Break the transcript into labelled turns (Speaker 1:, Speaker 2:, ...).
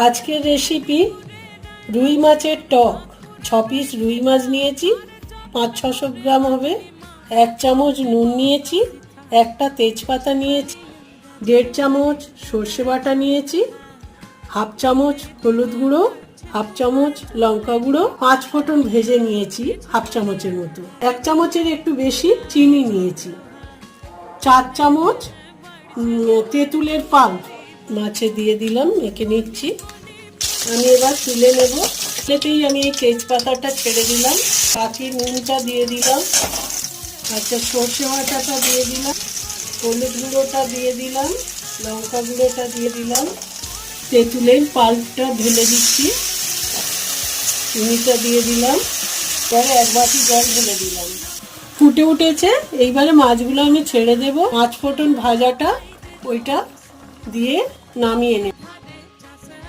Speaker 1: আজকের রেসিপি রুই মাছের টক। 6 পিস রুই মাছ নিয়েছি, 500-600 গ্রাম হবে। 1 চামচ নুন নিয়েছি, একটা তেজপাতা নিয়েছি, 1.5 চামচ সর্ষে বাটা নিয়েছি, 1/2 চামচ হলুদ গুঁড়ো, 1/2 চামচ লঙ্কা গুঁড়ো, 5 ফোঁটন ভেজে নিয়েছি 1/2 চামচের মতো, 1 চামচের একটু বেশি চিনি নিয়েছি, 4 চামচ তেঁতুলের পাল্প মাছে দিয়ে দিলাম, মেখে নিচ্ছি। আমি এবার তুলে নেব। এতেই আমি এই তেজপাতাটা ছেড়ে দিলাম, বাকি নুনটা দিয়ে দিলাম, আচ্ছা সর্ষে বাটাটা দিয়ে দিলাম, হলুদ গুঁড়োটা দিয়ে দিলাম, লঙ্কা গুঁড়োটা দিয়ে দিলাম, তেঁতুলের পাল্পটা ঢেলে দিচ্ছি, চিনিটা দিয়ে দিলাম, পরে 1 বাটি জল ঢেলে দিলাম। ফুটে উঠেছে, এইবারে মাছগুলো আমি ছেড়ে দেব। 5 ফোঁটন ভাজাটা ওইটা দিয়ে নামিয়ে নেব।